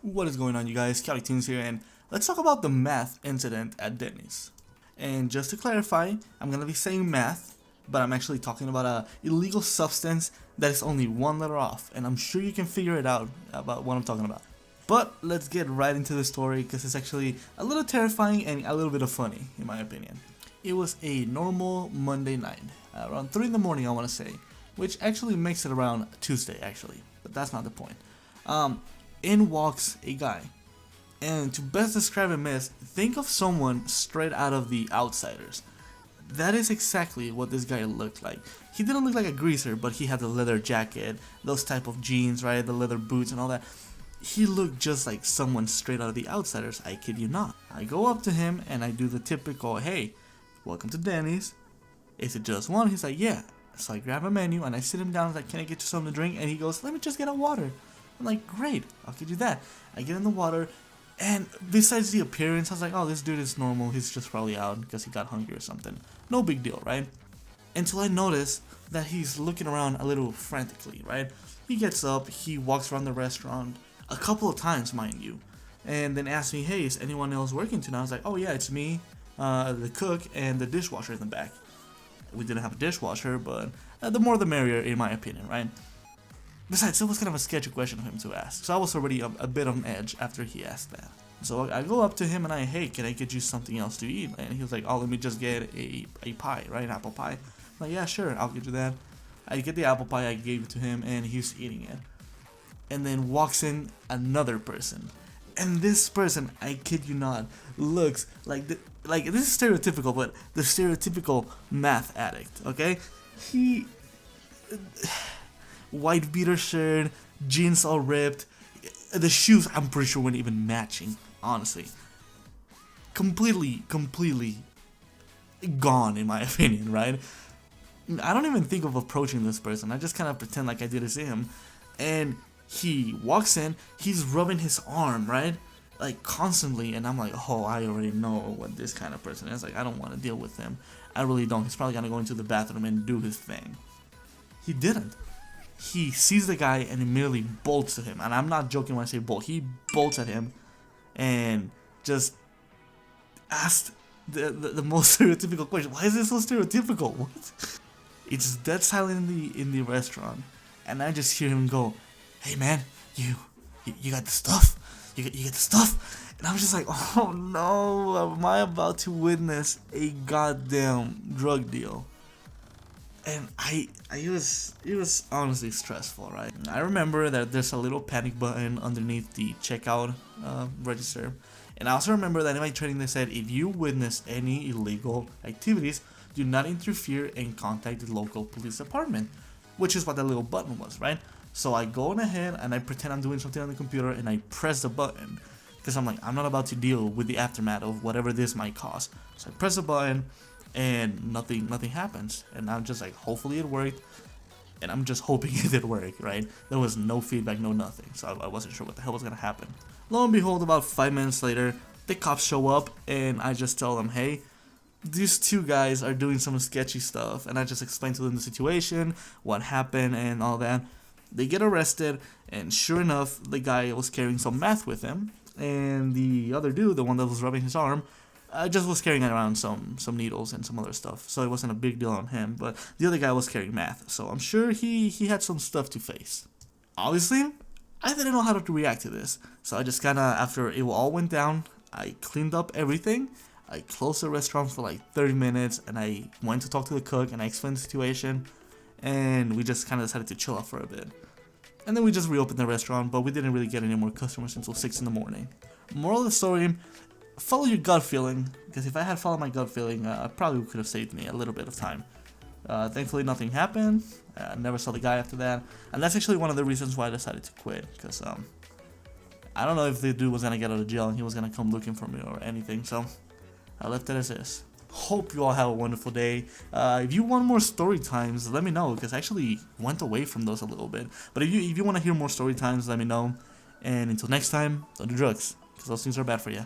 What is going on, you guys? Sketchy here, and let's talk about the math incident at Denny's. And just to clarify, I'm gonna be saying math, but I'm actually talking about a illegal substance that is only one letter off, and I'm sure you can figure it out about what I'm talking about. But let's get right into the story because it's actually a little terrifying and a little bit of funny, in my opinion. It was a normal Monday night, around 3 in the morning, I want to say, which actually makes it around Tuesday, actually, but that's not the point. In walks a guy, and to best describe him is, think of someone straight out of The Outsiders. That is exactly what this guy looked like. He didn't look like a greaser, but he had the leather jacket, those type of jeans, right, the leather boots and all that. He looked just like someone straight out of The Outsiders, I kid you not. I go up to him and I do the typical, hey, welcome to Denny's. Is it just one? He's like, yeah. So I grab a menu and I sit him down, like, can I get you something to drink? And he goes, let me just get a water. I'm like, great, I could do that. I get in the water, and besides the appearance, I was like, oh, this dude is normal, he's just probably out because he got hungry or something. No big deal, right? Until I notice that he's looking around a little frantically, right? He gets up, he walks around the restaurant, a couple of times, mind you, and then asks me, hey, is anyone else working tonight? I was like, oh yeah, it's me, the cook, and the dishwasher in the back. We didn't have a dishwasher, but the more the merrier, in my opinion, right? Besides, it was kind of a sketchy question for him to ask, so I was already a bit on edge after he asked that. So I go up to him and hey, can I get you something else to eat? And he was like, oh, let me just get a pie, right, an apple pie. I'm like, yeah, sure, I'll get you that. I get the apple pie, I gave it to him, and he's eating it. And then walks in another person. And this person, I kid you not, looks like, this is stereotypical, but the stereotypical math addict, okay? He... white beater shirt, jeans all ripped, the shoes I'm pretty sure weren't even matching, honestly. Completely gone in my opinion, right? I don't even think of approaching this person, I just kind of pretend like I didn't see him. And he walks in, he's rubbing his arm, right? Like constantly, and I'm like, oh, I already know what this kind of person is, like I don't want to deal with him. I really don't, he's probably gonna go into the bathroom and do his thing. He didn't. He sees the guy and immediately bolts to him, and I'm not joking when I say bolt. He bolts at him and just asked the most stereotypical question. Why is this so stereotypical? What? It's dead silent in the restaurant, and I just hear him go, "Hey man, you got the stuff? You get the stuff?" And I'm just like, "Oh no, am I about to witness a goddamn drug deal?" And it was honestly stressful, right? I remember that there's a little panic button underneath the checkout register, and I also remember that in my training they said if you witness any illegal activities, do not interfere and contact the local police department, which is what that little button was, right? So I go on ahead and I pretend I'm doing something on the computer and I press the button because I'm like, I'm not about to deal with the aftermath of whatever this might cause. So I press the button. And nothing happens, and I'm just like, hopefully it worked, and I'm just hoping it did work, right? There was no feedback, no nothing, so I wasn't sure what the hell was gonna happen. Lo and behold, about 5 minutes later, the cops show up, and I just tell them, hey, these two guys are doing some sketchy stuff, and I just explain to them the situation, what happened, and all that. They get arrested, and sure enough, the guy was carrying some meth with him, and the other dude, the one that was rubbing his arm, just was carrying around some needles and some other stuff, so it wasn't a big deal on him, but the other guy was carrying meth, so I'm sure he had some stuff to face. Obviously, I didn't know how to react to this, so I just kinda, after it all went down, I cleaned up everything, I closed the restaurant for like 30 minutes, and I went to talk to the cook, and I explained the situation, and we just kinda decided to chill out for a bit. And then we just reopened the restaurant, but we didn't really get any more customers until 6 in the morning. Moral of the story, follow your gut feeling, because if I had followed my gut feeling, I probably could have saved me a little bit of time. Thankfully nothing happened, I never saw the guy after that, and that's actually one of the reasons why I decided to quit, because I don't know if the dude was gonna get out of jail and he was gonna come looking for me or anything, so I left it as is. Hope you all have a wonderful day. If you want more story times, let me know, because I actually went away from those a little bit, but if you want to hear more story times, let me know, and until next time, don't do drugs, because those things are bad for you.